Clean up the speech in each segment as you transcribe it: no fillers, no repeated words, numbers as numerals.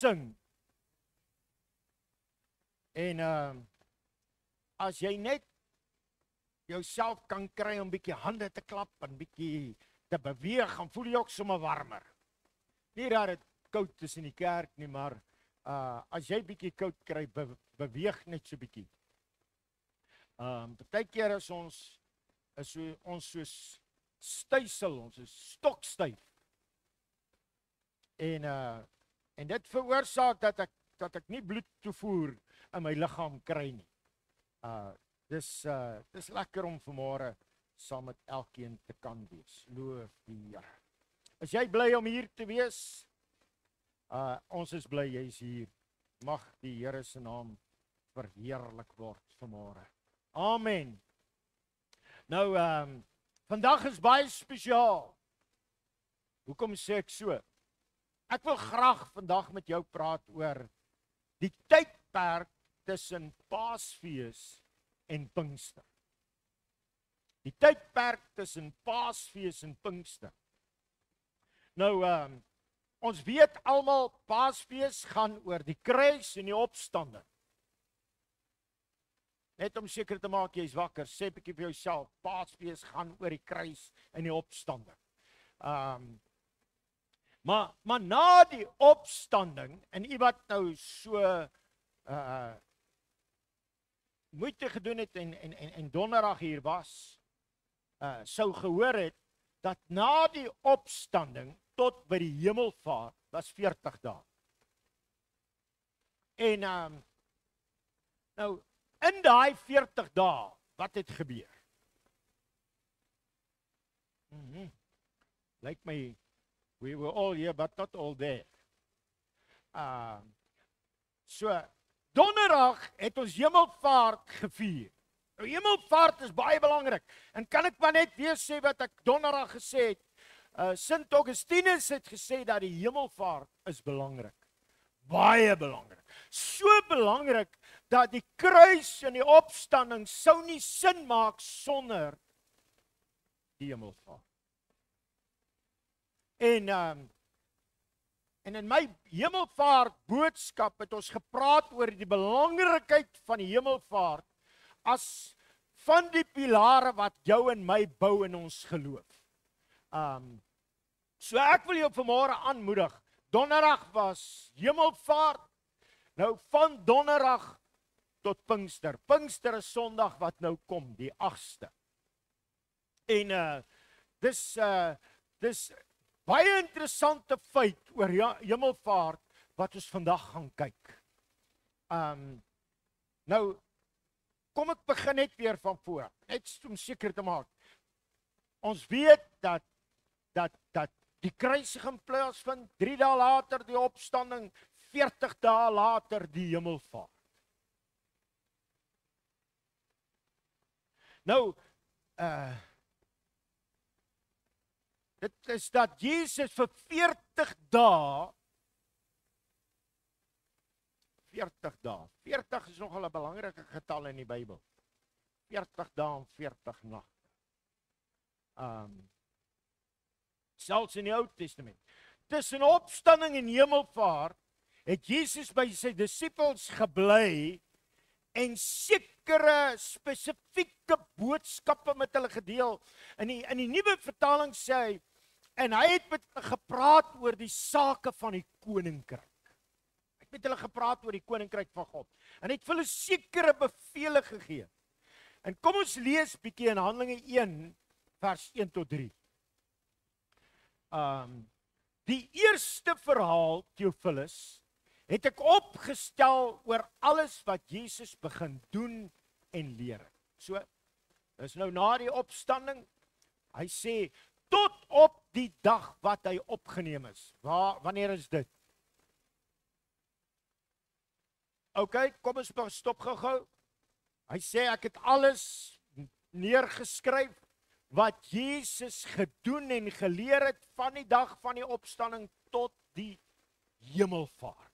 sing. En as jy net jouself kan kry om bietjie hande te klap en bietjie te beweeg, dan voel jy ook sommer warmer. Nie dat dit koud is in die kerk nie, maar as jy bietjie koud kry, beweeg net so bietjie. Partykeer is ons soos stysel, ons is stokstyf. En dit veroorsaak dat ek nie bloed toevoer in my liggaam kry nie. Dis lekker om vanmôre saam met elkeen te kan wees. Loof die Here. Is jy bly om hier te wees? Ons is bly jy's hier. Mag die Here se naam verheerlik word vanmôre. Amen. Nou, vandag is baie spesiaal. Hoekom sê ek so? Ek wil graag vandag met jou praat oor die tydperk tussen Paasfees en Pinkster. Die tydperk tussen Paasfees en Pinkster. Nou, ons weet almal Paasfees gaan oor die kruis en die opstanding. Net om seker te maak jy's wakker, sê 'n bietjie vir jouself, Paasfees gaan oor die kruis en die opstanding. Maar na die opstanding, en iemand nou so moeite gedoen het en donderdag hier was, sou gehoor het, dat na die opstanding tot by die hemelvaart was 40 dae. En nou, in daai 40 dae, wat het gebeur? Lyk my, we were all here, but not all there. So, donderdag het ons hemelvaart gevier. Nou, hemelvaart is baie belangrik. En kan ek maar net weer sê wat ek donderdag gesê het? Sint Augustinus het gesê dat die hemelvaart is belangrik. Baie belangrik. So belangrik dat die kruis en die opstanding sou nie sin maak sonder die hemelvaart. En in my hemelvaart boodskap het ons gepraat oor die belangrikheid van die hemelvaart as van die pilare wat jou en my bou in ons geloof. So ek wil jou vanmôre aanmoedig. Donderdag was hemelvaart. Nou van donderdag tot Pinkster. Pinkster is Sondag wat nou kom, die 8ste. En dis baie interessante feit oor hemelvaart wat ons vandag gaan kyk. Nou, kom ek begin net weer van voor. Net om seker te maak. Ons weet dat die kruisiging plaasvind, 3 dae later die opstanding, 40 dae later die hemelvaart. Nou, dit is dat Jesus vir 40 dae, 40 is nogal 'n belangrike getal in die Bybel. 40 dae en 40 nagte. Selfs in die Ou Testament. Tussen opstanding en hemelvaart het Jesus by sy disippels gebly en sekere spesifieke boodskappe met hulle gedeel. In die nuwe vertaling sê hy, en hy het met hulle gepraat oor die sake van die koninkryk. Hy het met hulle gepraat oor die koninkryk van God. En hy het vir hulle sekere bevele gegee. En kom ons lees bietjie in Handelinge 1 vers 1 tot 3. Die eerste verhaal, Theophilus, het ek opgestel oor alles wat Jesus begin doen en leer. So, dis nou na die opstanding. Hy sê, tot op die dag wat hy opgeneem is. Wanneer is dit? OK, kom ons stop gou. Hy sê, ek het alles neergeskryf wat Jesus gedoen en geleer het van die dag van die opstanding tot die hemelvaart.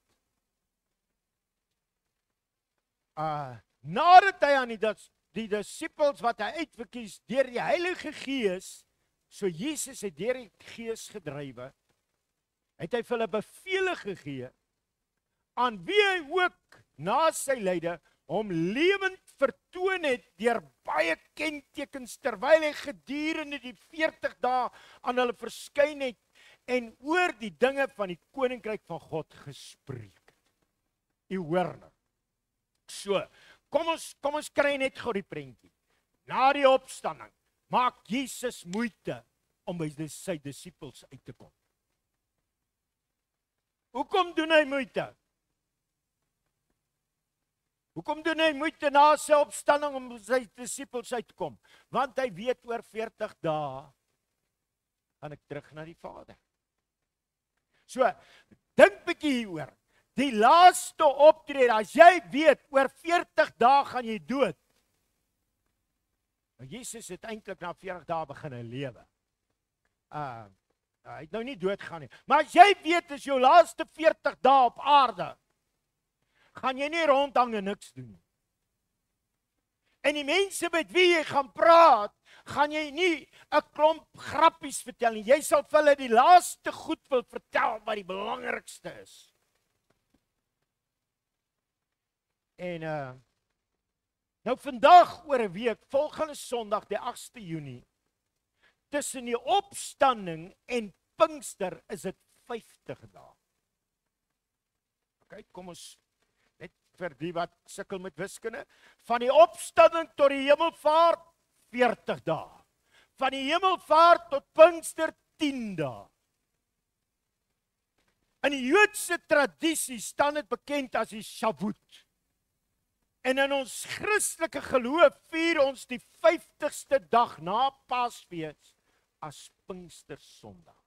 Nadat hy aan die disippels wat hy uitverkies deur die Heilige Gees, so Jesus het deur die Gees gedrywe, het hy vir hulle bevele gegee aan wie hy ook na sy lyde hom lewend vertoon het deur baie kentekens terwyl hy gedurende die 40 dae aan hulle verskyn het en oor die dinge van die koninkryk van God gespreek het. U hoor nou. So, kom ons kry net gou die prentjie. Na die opstanding maak Jesus moeite om by sy disippels uit te kom. Hoekom doen hy moeite? Hoekom doen hy moeite na sy opstanding om sy disippels uit te kom? Want hy weet oor 40 dae gaan ek terug na die Vader. So, dink bietjie hieroor. Die laaste optrede, as jy weet oor 40 dae gaan jy dood. Jesus het eintlik na 40 dae begin lewe. Hy het nou nie dood gaan nie. Maar as jy weet is jou laaste 40 dae op aarde, gaan jy nie rondhang en niks doen nie. En die mense met wie jy gaan praat, gaan jy nie 'n klomp grappies vertel nie. Jy sal vir hulle die laaste goed wil vertel wat die belangrikste is. En nou vandag oor 'n week, volgende Sondag die 8de Junie, tussen die opstanding en Pinkster is dit 50 dae. OK, kom ons net vir die wat sukkel met wiskunde, van die opstanding tot die hemelvaart 40 dae. Van die hemelvaart tot Pinkster 10 dae. In die Joodse tradisie staan dit bekend as die Shavuot. En in ons Christelike geloof vier ons die 50ste dag na Paasfees as Pinkstersondag.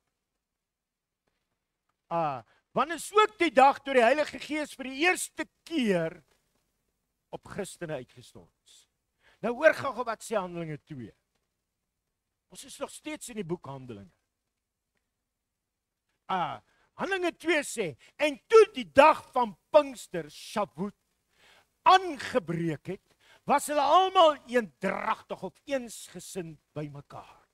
Want is ook die dag toe die Heilige Gees vir die eerste keer op Christene uitgestort is. Nou hoor gou wat sê Handelinge 2. Ons is nog steeds in die boek Handelinge. Handelinge 2 sê, en toe die dag van Pinkster, Shavuot, aangebreek het, was hulle almal eendragtig of eensgesind by mekaar.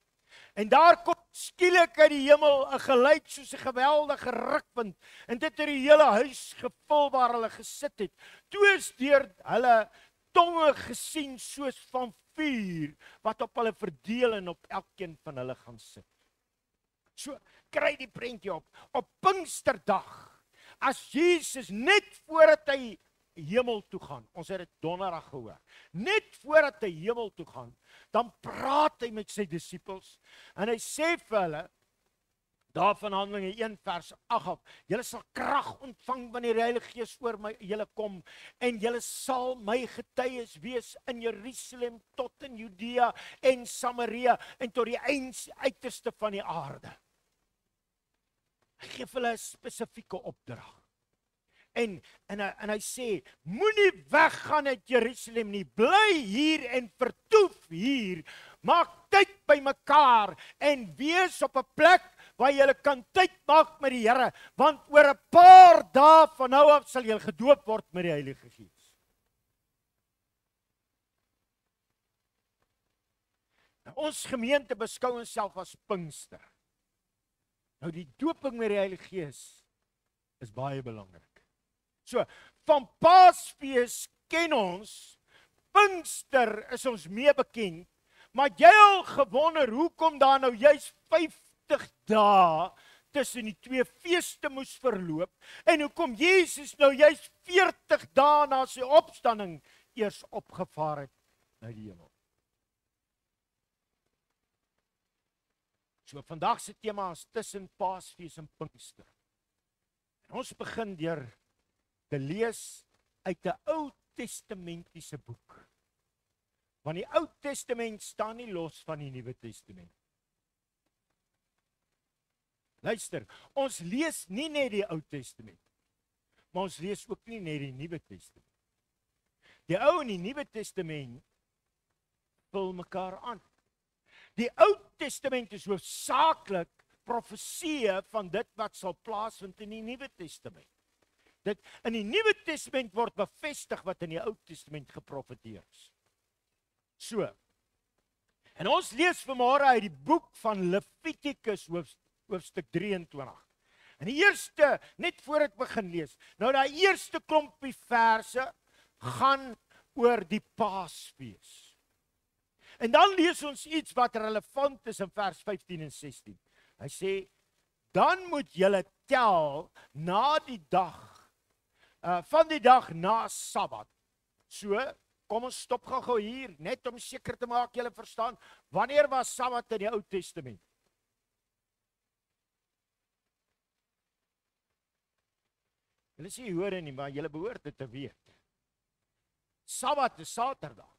En daar kom skielik uit die hemel 'n geluid soos 'n geweldige rukwind, en dit het die hele huis gevul waar hulle gesit het. Toe is deur hulle tonge gesien soos van vuur, wat op hulle verdeel en op elkeen van hulle gaan sit. So, kry die prentjie op Pinksterdag, as Jesus net voordat hy hemel toe gaan, ons het dit donderdag gehoor, net voordat hy hemel toe gaan, dan praat hy met sy disippels, en hy sê vir hulle, daar van Handelinge 1 vers 8 af, julle sal krag ontvang wanneer die Heilige Gees oor julle kom, en julle sal my getuies wees in Jerusalem, tot in Judea en Samaria, en tot die uiterste van die aarde. Hy gee vir hulle 'n spesifieke opdrag. En hy sê, moenie weggaan uit Jerusalem nie, bly hier en vertoef hier, maak tyd by mekaar en wees op 'n plek waar jy kan tyd maak met die Here, want oor 'n paar dae van nou af sal jy gedoop word met die Heilige Gees. Nou, ons gemeente beskou onsself as Pinkster. Nou die dooping met die Heilige Gees is baie belangrik. So, van Paasfees ken ons, Pinkster is ons mee bekend, maar jy al gewonder, hoekom daar nou juist 50 dae tussen die twee feeste moes verloop, en hoekom Jesus nou juist 40 dae na sy opstanding eers opgevaar het na die hemel. So, vandag se tema is tussen Paasfees en Pinkster. En ons begin deur te lees uit 'n Ou Testamentiese boek. Want die Ou Testament staan nie los van die Nuwe Testament. Luister, ons lees nie net die Ou Testament, maar ons lees ook nie net die Nuwe Testament. Die Ou en die Nuwe Testament vul mekaar aan. Die Ou Testament is hoofsaaklik profeseë van dit wat sal plaasvind in die Nuwe Testament. Dit in die Nuwe Testament word bevestig wat in die Ou Testament geprofeteer is. So, en ons lees vanmôre uit die boek van Levitikus hoofstuk 23. En die eerste, net voor ek begin lees, nou die eerste klompie verse gaan oor die Paasfees. En dan lees ons iets wat relevant is in vers 15 en 16. Hy sê, dan moet julle tel na die dag, van die dag na Sabbat. So, kom ons stop gou hier, net om seker te maak julle verstaan, wanneer was Sabbat in die Ou Testament? Julle sê Jode nie, maar julle behoort dit te weet. Sabbat is Saterdag.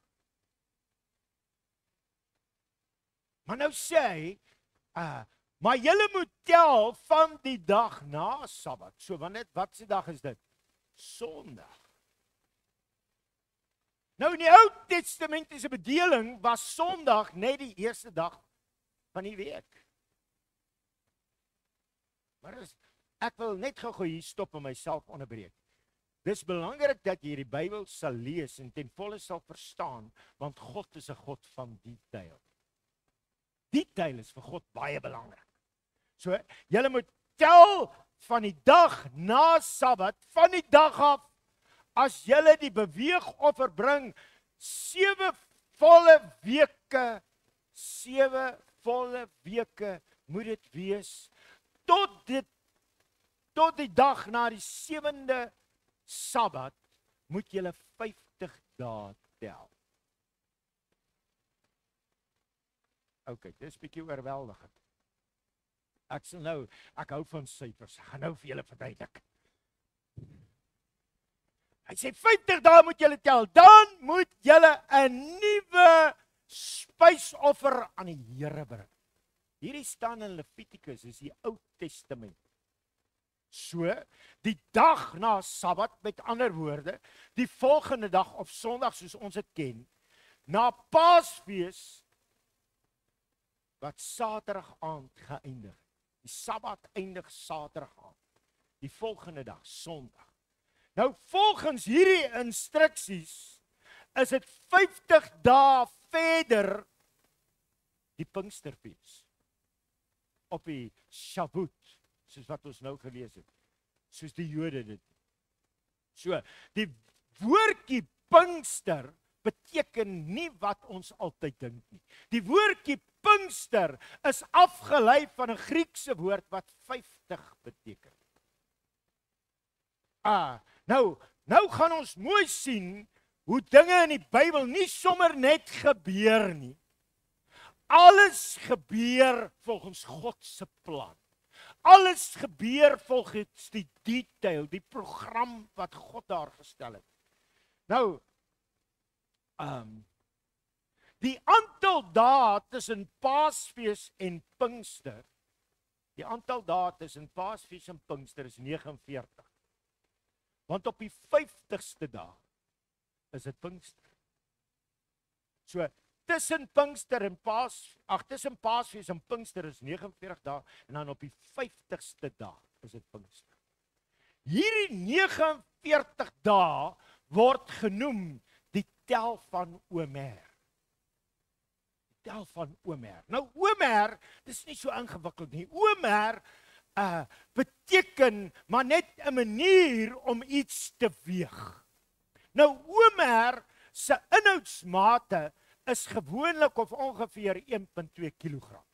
Maar nou sê hy, maar julle moet tel van die dag na Sabbat. So, wat se dag is dit? Sondag. Nou in die Ou Testamentiese bedeling was Sondag net die eerste dag van die week. Maar ek wil net gou hier stop en myself onderbreek. Dis belangrik dat jy die Bybel sal lees en ten volle sal verstaan, want God is 'n God van detail. Detail is vir God baie belangrik. So, julle moet tel van die dag na Sabbat, van die dag af, as julle die beweegoffer bring, 7 volle weke moet dit wees, tot die dag na die 7de Sabbat, moet julle 50 dae tel. Ok, dit is bietjie oorweldigend. Ek hou van syfers, ek gaan nou vir julle verduidelik. Hy sê 50 dae moet julle tel, dan moet julle 'n nuwe spysoffer aan die Here bring. Hierdie staan in Levitikus, is die Ou Testament. So, die dag na Sabbat, met ander woorde, die volgende dag of Sondag soos ons dit ken, na Paasfees, wat Saterdag aand geëindig. Die Sabbat eindig Saterdag aand. Die volgende dag, Sondag. Nou volgens hierdie instruksies is dit 50 dae verder die Pinksterfees. Op die Shavuot, soos wat ons nou gelees het. Soos die Jode dit. So, die woordjie Pinkster beteken nie wat ons altyd dink nie. Die woordjie Pinkster is afgelei van 'n Griekse woord wat 50 beteken. Nou gaan ons mooi sien hoe dinge in die Bybel nie sommer net gebeur nie. Alles gebeur volgens God se plan. Alles gebeur volgens die detail, die program wat God daar gestel het. Nou, die aantal dae tussen Paasfees en Pinkster, die aantal dae tussen Paasfees en Pinkster is 49. Want op die 50ste dag is dit Pinkster. So, tussen Paasfees en Pinkster is 49 dae, en dan op die 50ste dag is dit Pinkster. Hierdie 49 dae word genoem die tel van Omer. Die tel van Omer. Nou Omer, dis nie so ingewikkeld nie. Omer beteken maar net 'n manier om iets te weeg. Nou Omer se inhoudsmate is gewoonlik of ongeveer 1,2 kilogram.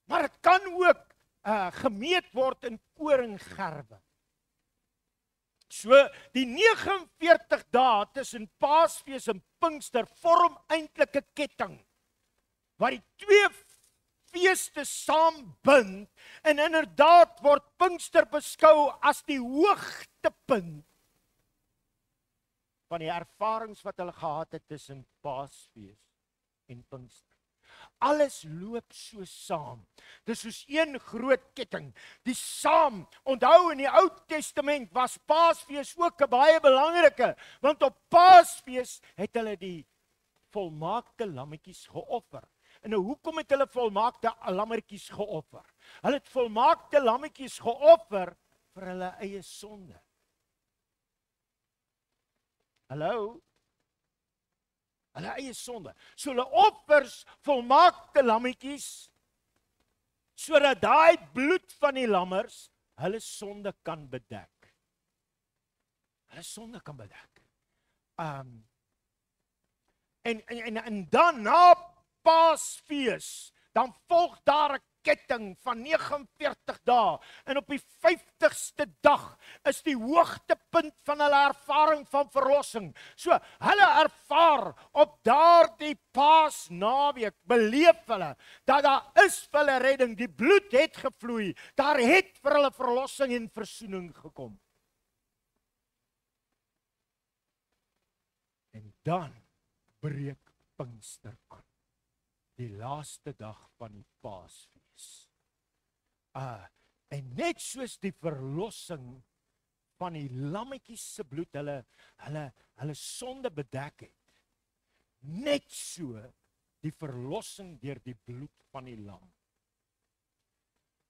Maar dit kan ook gemeet word in koringgerwe. So die 49 dae tussen Paasfees en Pinkster vorm eintlik 'n ketting wat die twee feeste saambind, en inderdaad word Pinkster beskou as die hoogtepunt van die ervarings wat hulle gehad het tussen Paasfees en Pinkster. Alles loop so saam. Dis soos een groot ketting. Die saam, onthou in die Ou Testament was Paasfees ook 'n baie belangrike, want op Paasfees het hulle die volmaakte lammetjies geoffer. En nou, hoekom het hulle volmaakte lammetjies geoffer? Hulle het volmaakte lammetjies geoffer vir hulle eie sonde. Hallo? Hulle eie sonde. So hulle offers volmaakte lammetjies sodat daai bloed van die lammers hulle sonde kan bedek. Hulle sonde kan bedek. En dan na Paasfees, dan volg daar 'n ketting van 49 dae. En op die 50ste dag is die hoogtepunt van hulle ervaring van verlossing. So, hulle ervaar op daardie Paasnaweek, beleef hulle, dat daar is vir hulle redding, die bloed het gevloei, daar het vir hulle verlossing en versoening gekom. En dan breek Pinkster aan, die laaste dag van die Paasfees. En net soos die verlossing van die lammetjies se bloed hulle sonde bedek het, net so die verlossing deur die bloed van die lam,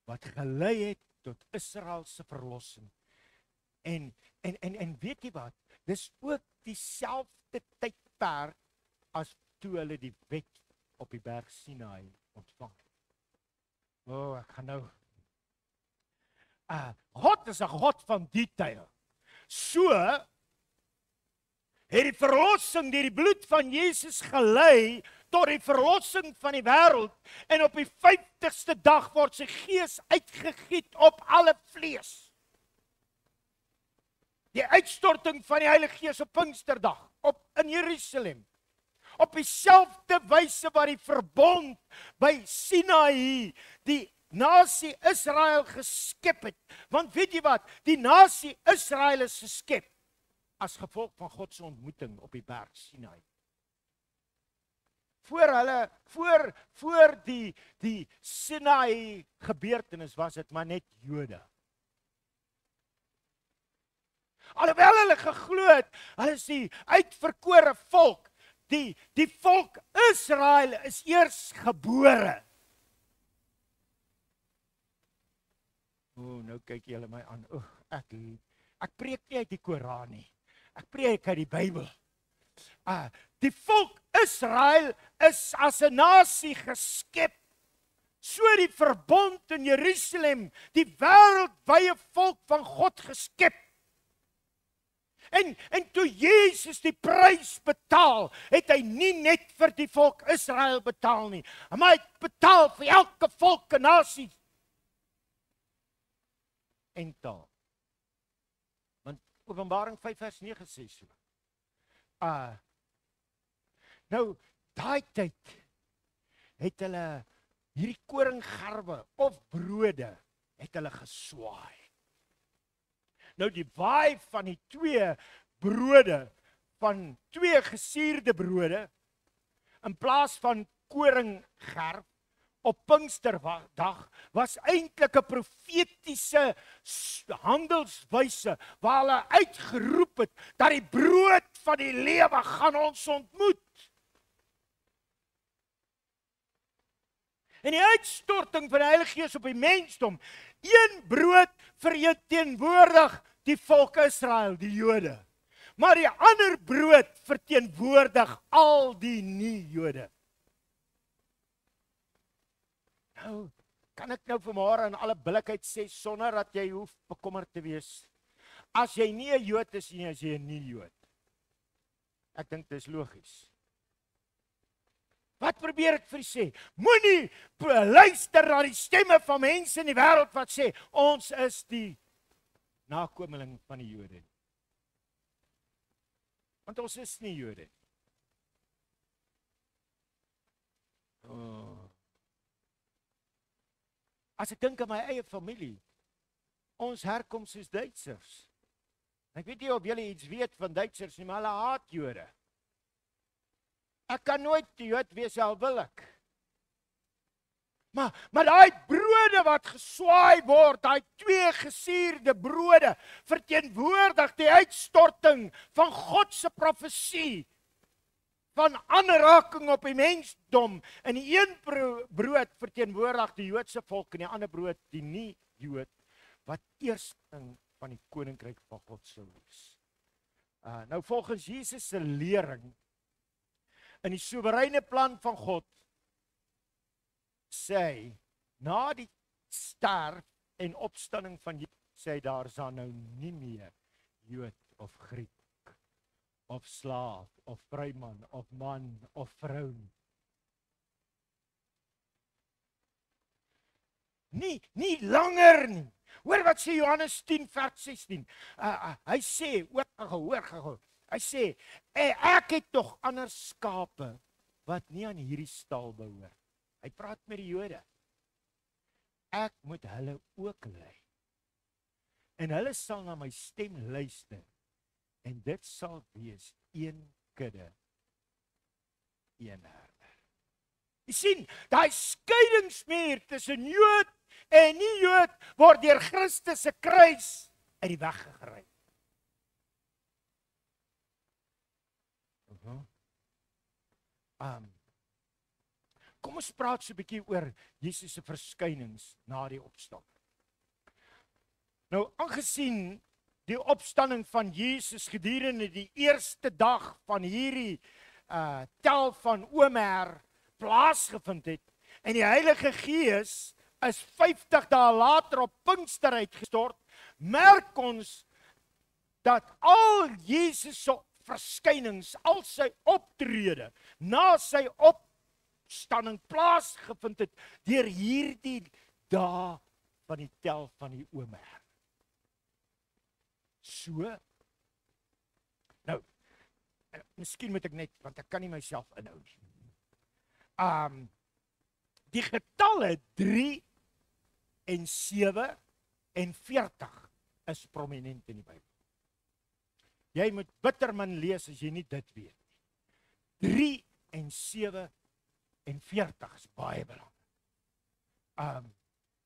wat gelei het tot Israel se verlossing. En weet jy wat, dis ook dieselfde tydperk as toe hulle die wet op die berg Sinaï ontvang. Ek gaan nou. God is 'n God van detail. So het die verlossing deur die bloed van Jesus gelei tot die verlossing van die wêreld, en op die 50ste dag word sy gees uitgegiet op alle vlees. Die uitstorting van die Heilige Gees op Pinksterdag, in Jerusalem. Op dieselfde wyse wat die verbond by Sinaï die nasie Israel geskep het. Want weet jy wat? Die nasie Israel is geskep as gevolg van God se ontmoeting op die berg Sinaï. Voor die Sinaï gebeurtenis was dit maar net Jode. Alhoewel hulle geglo het, hulle is die uitverkore volk. Die volk Israel is eers gebore. Nou kyk julle my aan. Ek preek nie uit die Koran nie. Ek preek uit die Bybel. Die volk Israel is as 'n nasie geskep. So die verbond in Jerusalem, die wêreldwye volk van God geskep. En toe Jesus die prys betaal, het hy nie net vir die volk Israel betaal nie, maar hy het betaal vir elke volk en nasie en taal. Want Openbaring 5 vers 9 sê so. Nou, daai tyd het hulle hierdie koringgarwe of brode het hulle geswaai. Nou die waai van die twee brode, van twee gesuurde brode, in plaas van koringgerf op Pinksterdag, was eintlik 'n profetiese handelswyse, waar hulle uitgeroep het, dat die brood van die lewe gaan ons ontmoet. En die uitstorting van die Heilige Gees op die mensdom, een brood verteenwoordig die volk Israel, die Jode. Maar die ander brood verteenwoordig al die nie-Jode. Nou, kan ek nou vanmôre in alle billikheid sê, sonder dat jy hoef bekommerd te wees, as jy nie 'n Jood is nie, as jy 'n nie-Jood. Ek dink dit is logies. Wat probeer ek vir u sê? Moenie luister na die stemme van mense in die wêreld wat sê, ons is die nakomeling van die Jode. Want ons is nie Jode. As ek dink aan my eie familie, ons herkoms is Duitsers. Ek weet nie of julle iets weet van Duitsers nie, maar hulle haat Jode. Ek kan nooit Jood wees, al wil ek. Maar daai brode wat geswaai word, daai twee gesuurde brode, verteenwoordig die uitstorting van God se profesie, van aanraking op die mensdom. En die een brood verteenwoordig die Joodse volk, en die ander brood die nie-Jood, wat eersteling van die koninkryk van God sou wees. Nou volgens Jesus se lering, in die soewereine plan van God, sê hy, na die sterf en opstanding van Jesus, sê hy daar is dan nou nie meer Jood of Griek, of slaaf, of vryman, of man, of vrou nie. Nie langer nie. Hoor wat sê Johannes 10 vers 16. Hy sê, hoor gehou. Hy sê, ek het tog ander skape wat nie aan hierdie stal behoort. Hy praat met die Jode. Ek moet hulle ook lei. En hulle sal na my stem luister. En dit sal wees een kudde, een herder. Jy sien, daai skeidingsmuur tussen Jood en nie Jood word deur Christus se kruis uit die weg geruim. Kom ons praat so 'n bietjie oor Jesus se verskynings na die opstanding. Nou, aangesien die opstanding van Jesus gedurende die eerste dag van hierdie tel van Omer plaasgevind het en die Heilige Gees is 50 dae later op Pinkster uitgestort, merk ons dat al Jesus se verskynings, al sy optrede na sy opstanding plaasgevind het deur hierdie dae van die tel van die Omer. So, nou, miskien moet ek net, want ek kan nie myself inhou nie. Die getalle 3 en 7 en 40 is prominent in die Bybel. Jy moet bitter min lees as jy nie dit weet nie. 3 en 7 en 40 is baie belangrik.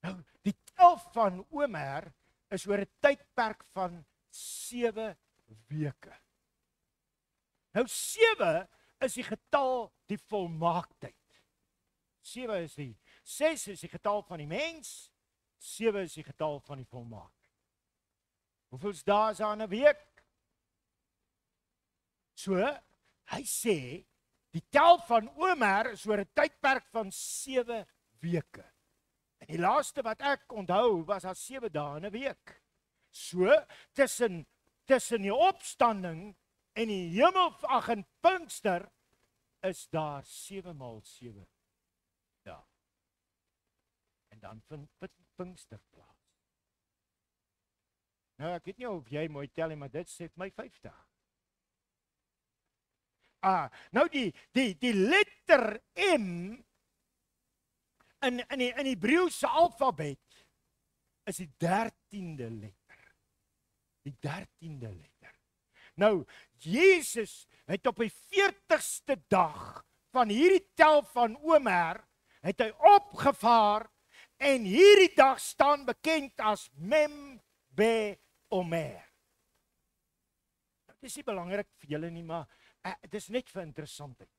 Nou, die tel van Omer is oor 'n tydperk van 7 weke. Nou 7 is die getal die volmaaktheid. 7 is die 6 is die getal van die mens, 7 is die getal van die volmaaktheid. Hoeveel dae is daar in 'n week? So, hy sê die tel van Omer is oor 'n tydperk van 7 weke. En die laaste wat ek onthou was daar 7 dae in 'n week. So, tussen die opstanding en die hemelvaart en Pinkster is daar 7 maal 7 dae. En dan vind Pinkster plaas. Nou, ek weet nie of jy mooi tel nie, maar dit sê my 50. Nou die letter M in die Hebreëse alfabet is die 13de letter. Die 13de letter. Nou, Jesus het op die 40ste dag van hierdie tel van Omer, het hy opgevaar en hierdie dag staan bekend as Mem Be Omer. Dit is nie belangrik vir julle nie, maar dit is net vir interessantheid.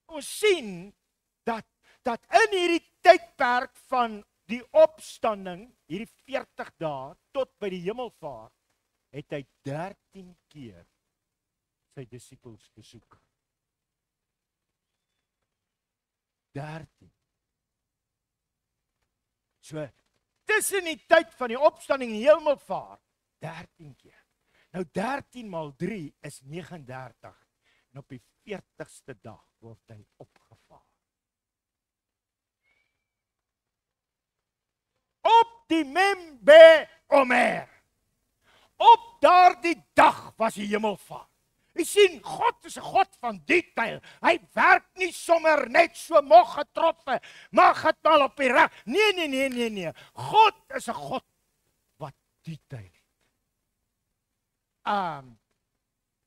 Ons sien dat in hierdie tydperk van die opstanding, hierdie 40 dae tot by die hemelvaart, het hy 13 keer sy disippels besoek. 13. So, tussen die tyd van die opstanding en die hemelvaart, 13 keer. Nou 13 maal 3 is 39. En op die 40ste dag word hy opgevaar. Op die Mem Be Omer. Op daardie dag was die hemelvaart. Jy sien, God is 'n God van detail. Hy werk nie sommer net so mog getroffen, mag het mal op die reg. Nee. God is 'n God wat detail het.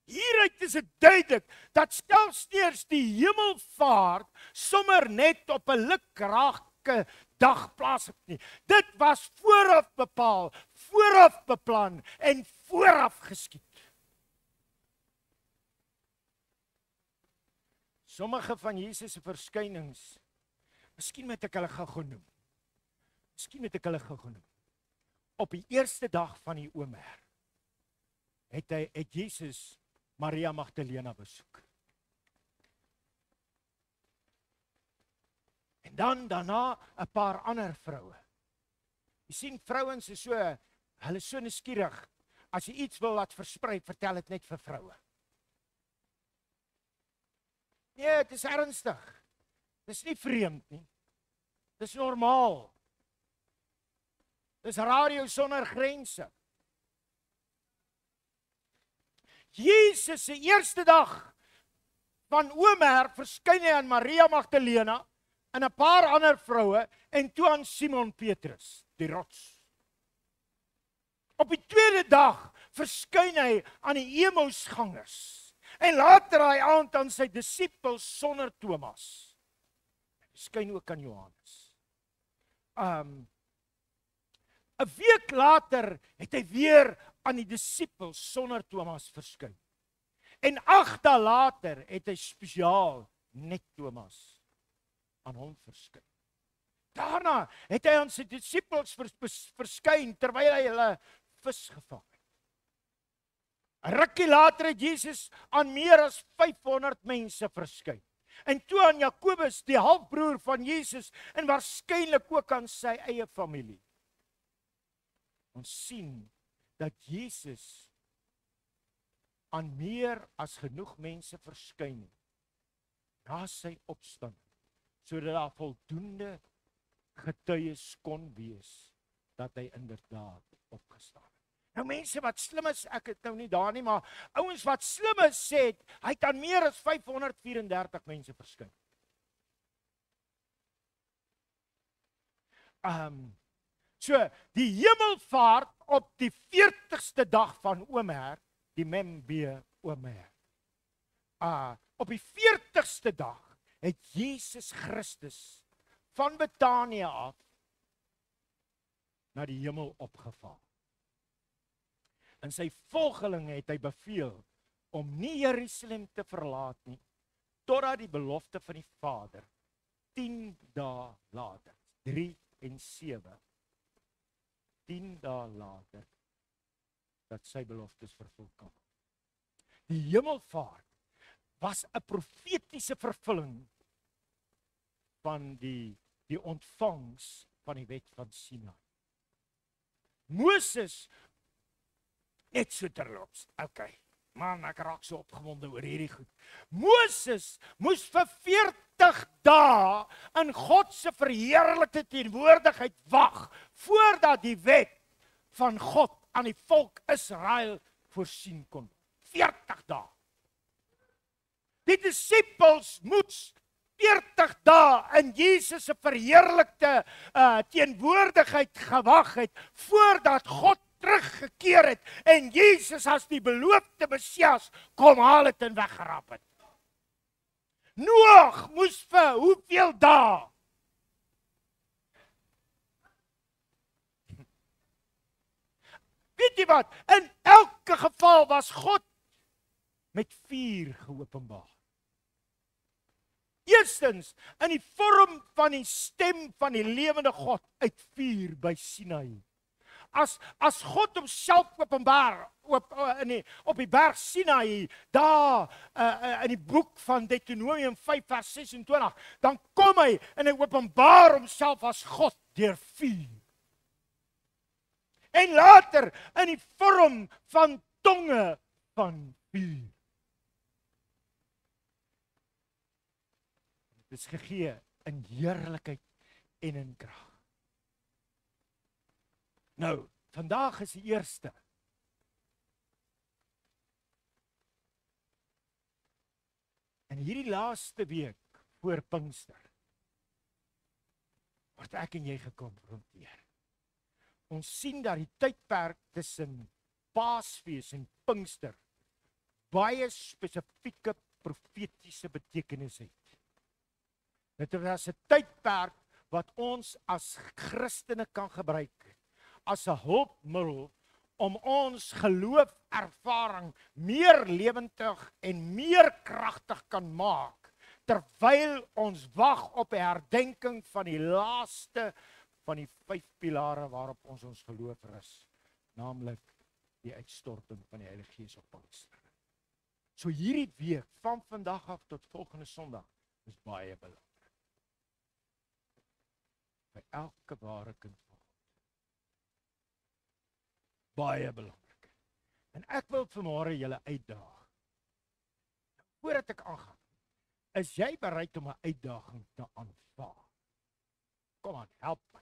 Hieruit is dit duidelik dat selfs eers die hemelvaart sommer net op 'n lukrake dag plaasvind nie. Dit was vooraf bepaal, vooraf beplan en vooraf geskied. Sommige van Jesus se verskynings, miskien moet ek hulle gou noem. Op die eerste dag van die Omer het Jesus Maria Magdalena besoek. En dan daarna 'n paar ander vroue. Jy sien, vrouens is so, hulle is so nuuskierig. As jy iets wil laat versprei, vertel dit net vir vroue. Nee, dit is ernstig. Dit is nie vreemd nie. Dit is normaal. Dit is radio sonder grense. Jesus se eerste dag van Omer verskyn hy aan Maria Magdalena en 'n paar ander vroue en toe aan Simon Petrus, die rots. Op die tweede dag verskyn hy aan die Emmausgangers en later daai aand aan sy disippels sonder Thomas. Verskyn ook aan Johannes. 'n week later het hy weer aan die disippels sonder Thomas verskyn. En 8 dae later het hy spesiaal net Thomas aan hom verskyn. Daarna het hy aan sy disippels verskyn terwyl hy hulle vis gevang het. 'n rukkie later het Jesus aan meer as 500 mense verskyn. En toe aan Jakobus, die halfbroer van Jesus, en waarskynlik ook aan sy eie familie. Ons sien dat Jesus aan meer as genoeg mense verskyn na sy opstanding, sodat daar voldoende getuies kon wees dat hy inderdaad opgestaan het. Nou mense wat slim is, ek het nou nie daar nie, maar ouens wat slim is sê, hy het aan meer as 534 mense verskyn. So, die hemelvaart op die 40ste dag van Omer, die Membe Omer. Op die 40ste dag het Jesus Christus van Betanië af na die hemel opgevaar. En sy volgelinge het hy beveel om nie Jerusalem te verlaat nie, totdat die belofte van die Vader 10 dae later, 3 en 7, 10 dae later, dat sy beloftes vervul kan word. Die hemelvaart was 'n profetiese vervulling van die ontvangs van die wet van Sinai. Moses, net so terloops, okay, man, ek raak so opgewonde oor hierdie goed. Moses moes vir 40 dae in God se verheerlikte teenwoordigheid wag, voordat die wet van God aan die volk Israel voorsien kon. 40 dae. Die disippels moes 40 dae in Jesus se verheerlikte teenwoordigheid gewag het, voordat God teruggekeer het en Jesus as die beloofde Messias kom haal het en weggerap het. Noag moes vir hoeveel dae? Weet jy wat? In elke geval was God met vuur geopenbaar. Eerstens, in die vorm van die stem van die lewende God uit vuur by Sinai. As God homself openbaar op die berg Sinai, daar in die boek van Deuteronomium 5 vers 26, dan kom hy en hy openbaar homself as God deur vuur. En later in die vorm van tonge van vuur. Dit is gegee in heerlikheid en in krag. Nou, vandag is die eerste. En hierdie laaste week voor Pinkster word ek en jy gekonfronteer. Ons sien dat die tydperk tussen Paasfees en Pinkster baie spesifieke profetiese betekenis het. Dit is 'n tydperk wat ons as Christene kan gebruik as 'n hulpmiddel om ons geloofervaring meer lewendig en meer kragtig kan maak, terwyl ons wag op die herdenking van die laaste van die 5 pilare waarop ons geloof rus, naamlik die uitstorting van die Heilige Gees op Pinkster. So hierdie week, van vandag af tot volgende Sondag, is baie belangrik. By elke ware kind van God. baie belangrik. En ek wil vanmôre julle uitdaag. Voordat ek aangaan, is jy bereid om 'n uitdaging te aanvaar? Kom aan, help my.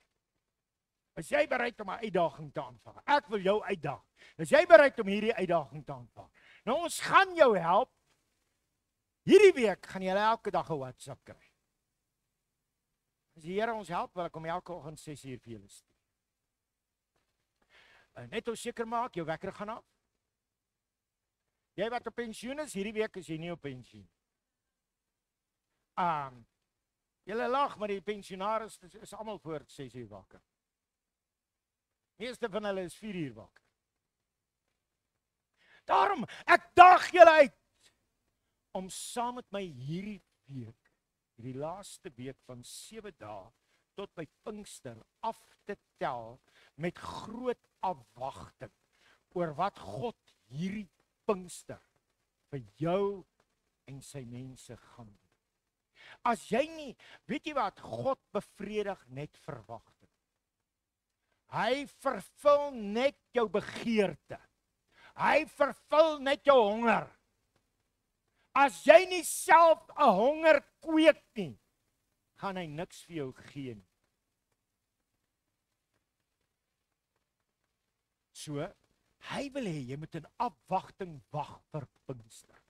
Is jy bereid om 'n uitdaging te aanvaar? Ek wil jou uitdaag. Is jy bereid om hierdie uitdaging te aanvaar? Nou ons gaan jou help. Hierdie week gaan jy elke dag 'n WhatsApp kry. As die Here ons help, wil ek om elke oggend 6:00 vir julle stuur. Net om seker maak jou wekker gaan af. Jy wat op pensioen is, hierdie week is jy nie op pensioen. Julle lag, maar die pensionaars is almal voor 6:00 wakker. Meeste van hulle is 4:00 wakker. Daarom, ek daag julle uit om saam met my hierdie week, hierdie laaste week van 7 dae tot by Pinkster af te tel met groot afwagting oor wat God hierdie Pinkster vir jou en sy mense gaan doen. As jy nie, weet jy wat, God bevredig net verwagting. Hy vervul net jou begeerte. Hy vervul net jou honger. As jy nie self 'n honger kweek nie, gaan hy niks vir jou gee nie. So, hy wil hê jy moet in afwagting wag vir Pinkster.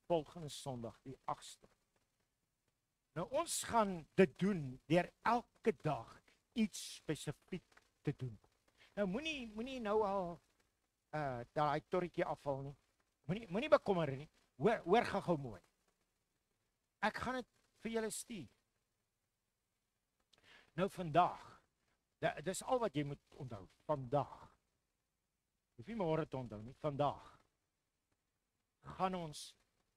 Volgende Sondag, die 8ste. Nou ons gaan dit doen deur elke dag iets spesifiek te doen. Nou moenie nou al daai torretjie afval nie. Moenie bekommer nie. Hoor gou mooi. Ek gaan dit vir julle stuur. Nou vandag, dis al wat jy moet onthou. Vandag. Hoef nie môre te onthou nie. Vandag gaan ons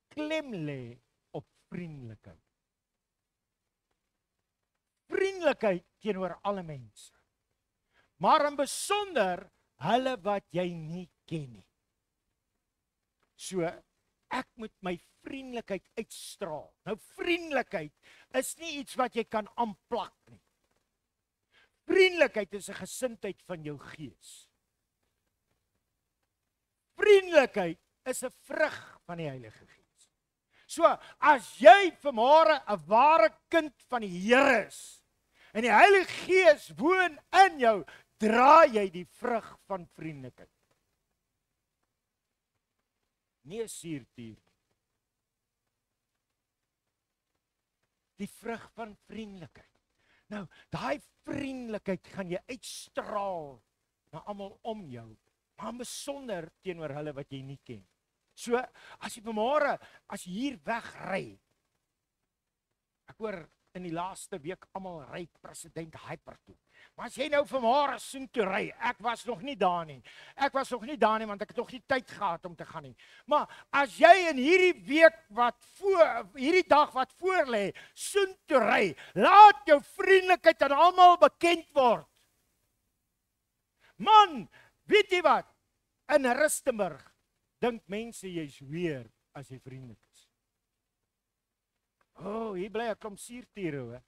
klem lê op vriendelikheid. Vriendelikheid teenoor alle mense. Maar in besonder hulle wat jy nie ken nie. So, ek moet my vriendelikheid uitstraal. Nou vriendelikheid is nie iets wat jy kan aanplak nie. Vriendelikheid is 'n gesindheid van jou gees. Vriendelikheid is 'n vrug van die Heilige Gees. So, as jy vanmôre 'n ware kind van die Here is en die Heilige Gees woon in jou, dra jy die vrug van vriendelikheid. Nie 'n suurtuur. Die vrug van vriendelikheid. Nou, daai vriendelikheid gaan jy uitstraal na almal om jou, maar besonder teenoor hulle wat jy nie ken. So, as jy vanmôre, as jy hier wegry, ek hoor in die laaste week almal ry president Hyper toe. Maar as jy nou vanmôre soen toe ry, ek was nog nie daar nie. Want ek het nog nie tyd gehad om te gaan nie. Maar as jy in hierdie week hierdie dag wat voor lê, soen toe ry, laat jou vriendelikheid aan almal bekend word. Man, weet jy wat? In Rustenburg dink mense jy's weer as jy vriendelik is. Hier bly 'n klomp suurtiere, hoor.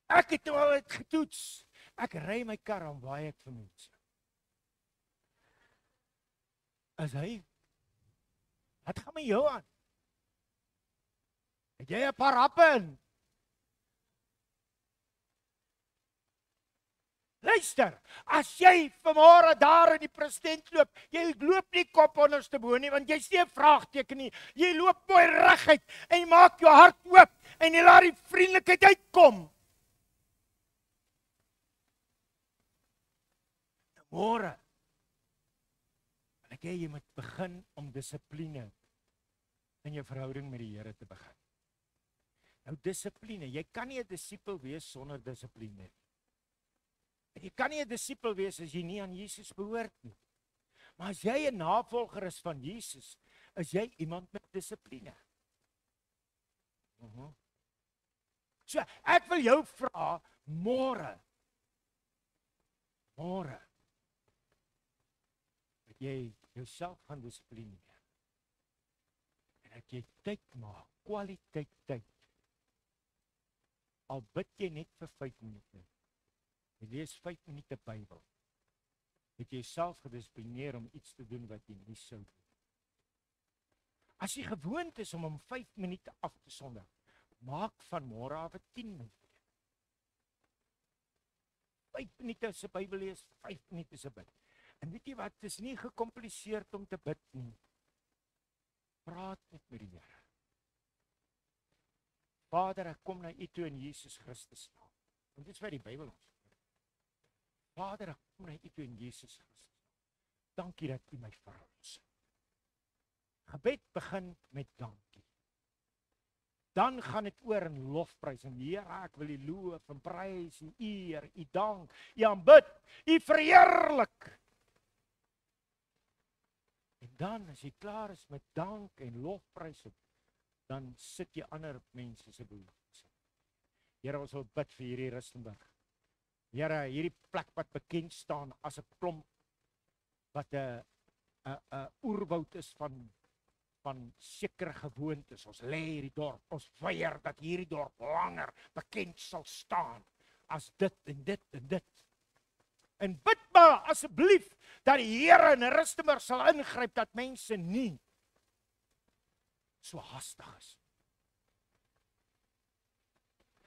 Ek het nou al getoets. Ek ry my kar en waai ek vir mense. As hy, wat gaan met jou aan? Het jy 'n paar happe in? Luister, as jy vanmôre daar in die president loop, jy loop nie kop onderste bo nie, want jy's nie 'n vraagteken nie. Jy loop mooi reguit en jy maak jou hart oop en jy laat die vriendelikheid uitkom. Môre, wil ek hê jy moet begin om dissipline in jou verhouding met die Here te begin. Nou dissipline, jy kan nie 'n disipel wees sonder dissipline nie. En jy kan nie 'n disipel wees as jy nie aan Jesus behoort nie. Maar as jy 'n navolger is van Jesus, is jy iemand met dissipline. So, ek wil jou vra, môre, dat jy jouself gaan dissiplineer. En dat jy tyd maak, kwaliteit tyd. Al bid jy net vir 5 minute. Jy lees 5 minute Bybel. Het jy jouself gedissiplineer om iets te doen wat jy nie sou doen. As jy gewoond is om 5 minute af te sonder, maak van môre af 10 minute. 5 minute se Bybel lees, 5 minute se bid. En weet jy wat, het is nie gekompliseerd om te bid nie. Praat net met die Here. Vader, ek kom na U toe in Jesus Christus naam. Want dit is wat die Bybel ons sê. Vader, ek kom na U toe in Jesus Christus naam. Dankie dat U my verlos. Gebed begin met dankie. Dan gaan dit oor in lofprys en Here, ek wil U loof en prys, U eer, U dank, U aanbid, U verheerlik. En dan as jy klaar is met dank en lofprys, dan sit jy ander mense se behoeftes. Here, ons wil bid vir hierdie Rustenburg. Here, hierdie plek wat bekend staan as 'n klomp wat 'n oerwoud is van sekere gewoontes. Ons lê hierdie dorp, ons weier dat hierdie dorp langer bekend sal staan as dit en dit en dit. En bid maar asseblief dat die Here in Rustenburg sal ingryp dat mense nie so haastig is.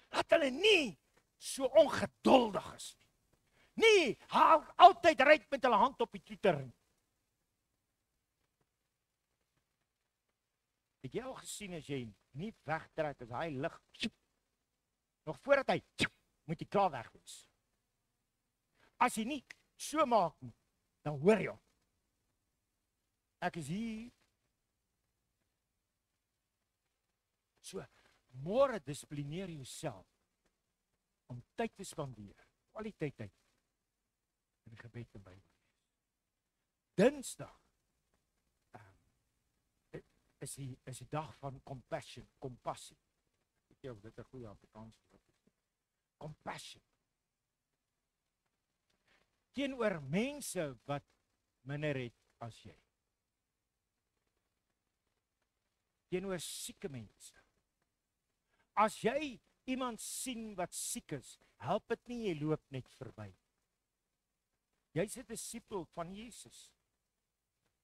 Dat hulle nie so ongeduldig is nie. Nie altyd ry met hulle hand op die toeter nie. Het jy al gesien as jy nie wegtrek as hy lig nog voordat hy moet jy klaar weg wees. As jy nie so maak nie, dan hoor jy hom. Ek is hier. So, môre dissiplineer jouself om tyd te spandeer, kwaliteit tyd in gebed en Bybel lees. Dinsdag is die dag van compassie. Ek weet of dit 'n goeie Afrikaans woord is. Compassion. Teenoor mense wat minder het as jy. Teenoor sieke mense. As jy iemand sien wat siek is, help dit nie jy loop net verby. Jy's 'n disipel van Jesus.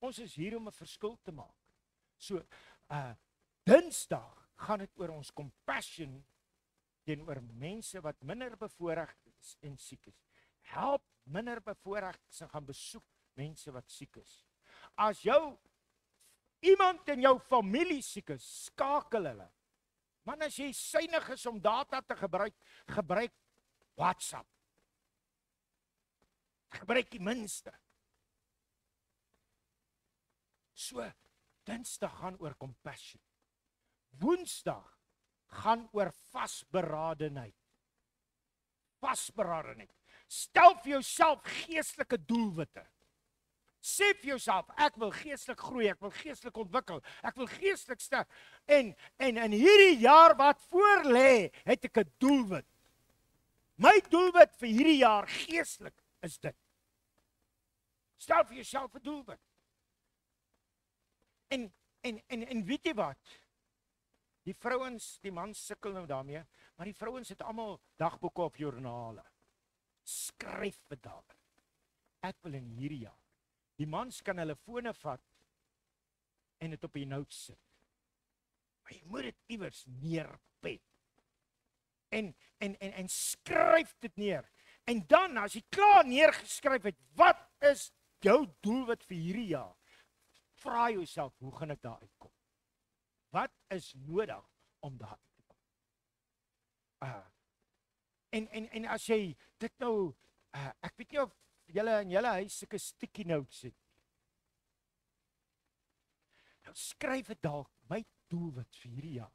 Ons is hier om 'n verskil te maak. So, Dinsdag gaan dit oor ons compassion teenoor mense wat minder bevoorreg is en siek is. Help minder bevoorregtes en gaan besoek mense wat siek is. As iemand in jou familie siek is, skakel hulle. Man, as jy synig is om data te gebruik WhatsApp. Gebruik die minste. So, Dinsdag gaan oor compassion. Woensdag gaan oor vasberadenheid. Vasberadenheid. Stel vir jouself geestelike doelwitte. Sê vir jouself, ek wil geestelik groei, ek wil geestelik ontwikkel, ek wil geestelik sterk. En in hierdie jaar wat voor lê, het ek 'n doelwit. My doelwit vir hierdie jaar geestelik is dit. Stel vir jouself 'n doelwit. En weet jy wat? Die vrouens, die mans sukkel nou daarmee, maar die vrouens het almal dagboeke of joernale. Skryf dit daar. Ek wil in hierdie jaar. Die mans kan hulle fone vat en dit op die notes sit. Maar jy moet dit iewers neerpen. En skryf dit neer. En dan as jy klaar neergeskryf het, wat is jou doelwit vir hierdie jaar? Vra jouself, hoe gaan ek daar uitkom? Wat is nodig om daar uit te kom? En as jy dit nou, ek weet nie of julle in julle huis sulke sticky notes het. Nou skryf dit dalk, my doelwit vir hierdie jaar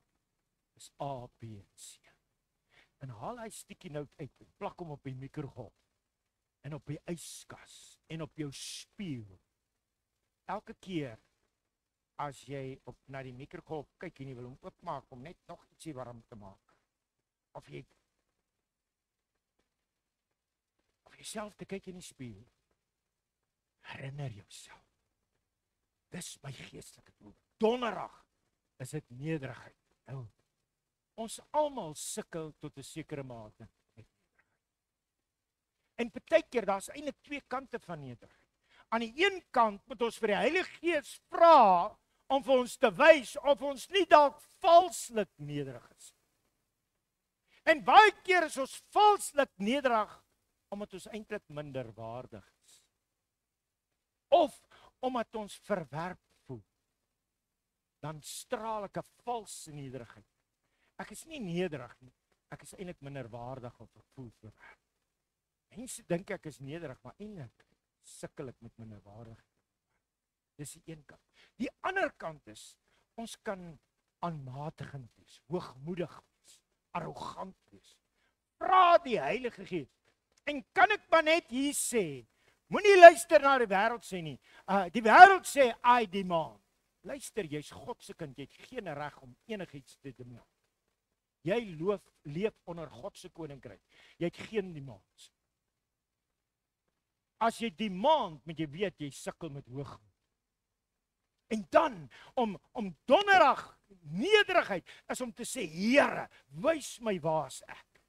is A, B en C. En haal hy sticky note uit en plak hom op die mikrogolf en op die yskas en op jou spieël. Elke keer as jy na die mikrogolf kyk en jy wil hom oopmaak om net nog ietsie warm te maak. Of jy self te kyk in die spieël. Herinner jouself. Dis my geestelike doel. Donderdag is dit nederigheid. Nou, ons almal sukkel tot 'n sekere mate met nederigheid. En partykeer daar's eintlik twee kante van nederigheid. Aan die een kant moet ons vir die Heilige Gees vra om vir ons te wys of ons nie dalk valslik nederig is. En baie keer is ons valslik nederig omdat ons eintlik minderwaardig is. Of omdat ons verwerp voel. Dan straal ek 'n valse nederigheid. Ek is nie nederig nie. Ek is eintlik minderwaardig of ek voel verwerp. Mense dink ek is nederig, maar eintlik sukkel ek met minderwaardigheid. Dis die een kant. Die ander kant is, ons kan aanmatigend wees, hoogmoedig wees, arrogant wees. Vra die Heilige Gees. En kan ek maar net hier sê, moenie luister na die wêreld sê nie. Die wêreld sê, I demand. Luister, jy's God se kind, jy het geen reg om enigiets te demand. Jy leef onder God se koninkryk. Jy het geen demands. As jy demand, moet jy weet jy sukkel met hoogmoed. En dan om donderdag nederigheid is om te sê, Here, wys my waar's ek.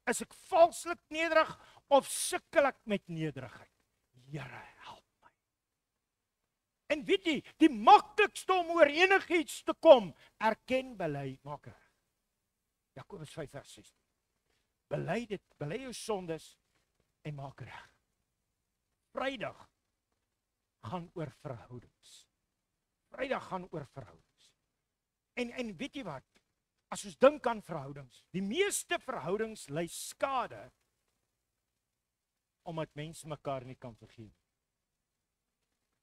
Is ek valslik nederig of sukkel ek met nederigheid? Here, help my. En weet jy, die maklikste om oor enigiets te kom, erken, bely, maak reg. Jakobus 5:16. Bely dit, bely jou sondes en maak reg. Vrydag gaan oor verhoudings. Vrydag gaan oor verhoudings. En weet jy wat? As ons dink aan verhoudings, die meeste verhoudings ly skade omdat mense mekaar nie kan vergewe.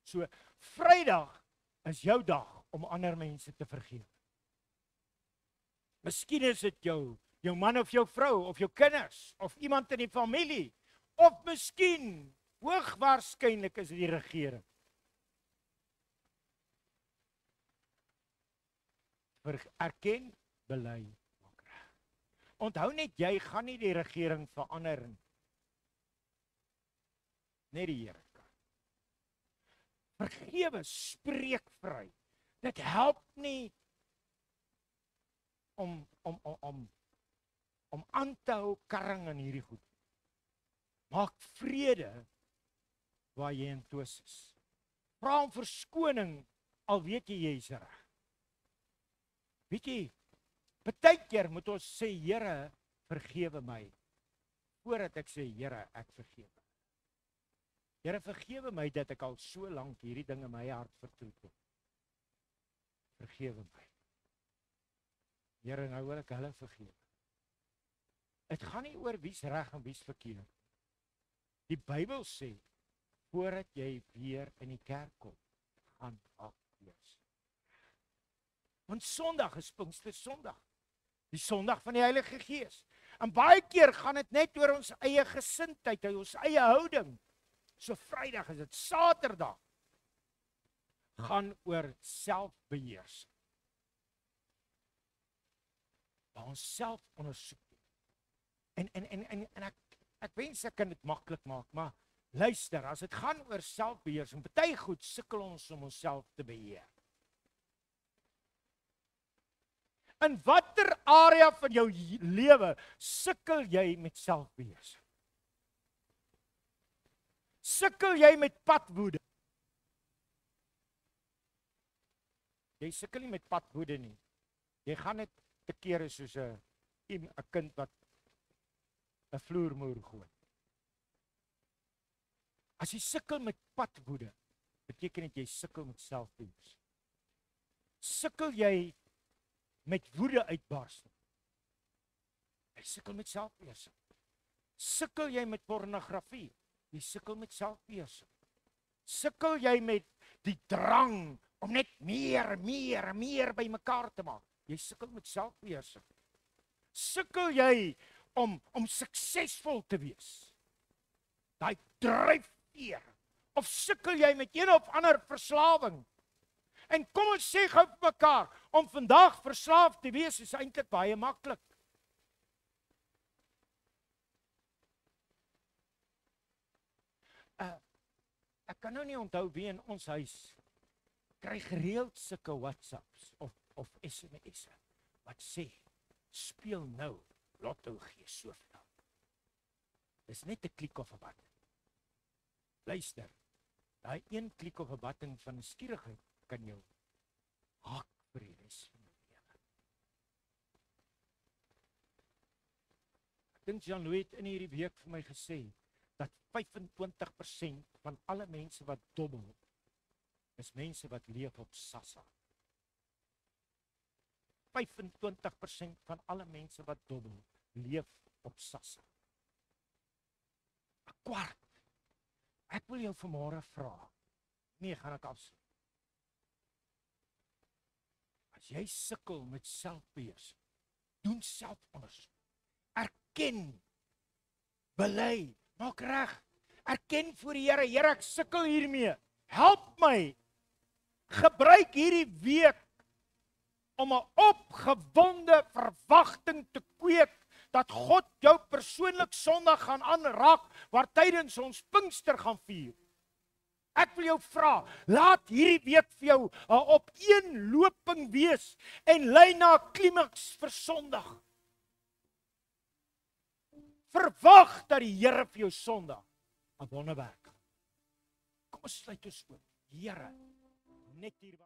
So, Vrydag is jou dag om ander mense te vergewe. Miskien is dit jou man of jou vrou, of jou kinders, of iemand in die familie, of miskien, hoogwaarskynlik is dit die regering. Erken, bely, maak reg. Onthou net, jy gaan nie die regering verander nie. Net die Here kan. Vergewe, spreek vry. Dit help nie om aan te hou karring in hierdie goed. Maak vrede waar jy in twis is. Vra om verskoning al weet jy is reg. Weet jy, partykeer moet ons sê, Here, vergewe my, voordat ek sê, Here, ek vergewe. Here, vergewe my dat ek al so lank hierdie ding in my hart vertroetel. Vergewe my. Here, nou wil ek hulle vergewe. Het gaan nie oor wie's reg en wie's verkeerd. Die Bybel sê, voordat jy weer in die kerk kom, gaan wees. Want Sondag is Pinkstersondag. Die Sondag van die Heilige Gees. En baie keer gaan dit net oor ons eie gesindheid, ons eie houding. So Vrydag is dit, Saterdag gaan oor selfbeheersing. Waar ons self ondersoek. En ek wens ek kan dit maklik maak, maar luister, as dit gaan oor selfbeheersing, baie goed sukkel ons om onsself te beheer. In watter area van jou lewe sukkel jy met selfbeheersing? Sukkel jy met padwoede? Jy sukkel nie met padwoede nie. Jy gaan net te kere soos 'n kind wat 'n vloermuur gooi. As jy sukkel met padwoede, beteken dit jy sukkel met selfbeheersing. Sukkel jy met woede uitbarsting? Jy sukkel met selfbeheersing. Sukkel jy met pornografie? Jy sukkel met selfbeheersing. Sukkel jy met die drang om net meer by mekaar te maak? Jy sukkel met selfbeheersing. Sukkel jy om suksesvol te wees? Daai dryfveer. Of sukkel jy met een of ander verslawing? En kom ons sê gou vir mekaar, om vandag verslaaf te wees is eintlik baie maklik. Ek kan nou nie onthou wie in ons huis kry gereeld sulke WhatsApps of SMS'e wat sê, speel nou, Lotto gee soveel. Dis net 'n klik of 'n button. Luister. Daai een klik of 'n button van nuuskierigheid kan jou haak vir die res van jou lewe. Ek dink Jan Louis het in hierdie week vir my gesê dat 25% van alle mense wat dobbel is mense wat leef op SASSA. 25% van alle mense wat dobbel leef op SASSA. 'n Kwart. Ek wil jou vanmôre vra. Nee, gaan ek afsluit. As jy sukkel met selfbeheersing, doen selfondersoek. Erken. Bely. Maak reg. Erken voor die Here, Here, ek sukkel hiermee. Help my. Gebruik hierdie week om 'n opgewonde verwagting te kweek dat God jou persoonlik Sondag gaan aanraak waar tydens ons Pinkster gaan vier. Ek wil jou vra, laat hierdie week vir jou 'n opeenloping wees en lei na 'n klimaks vir Sondag. Verwag dat die Here vir jou Sondag 'n wonderwerk. Kom ons sluit ons oop. Here, net hier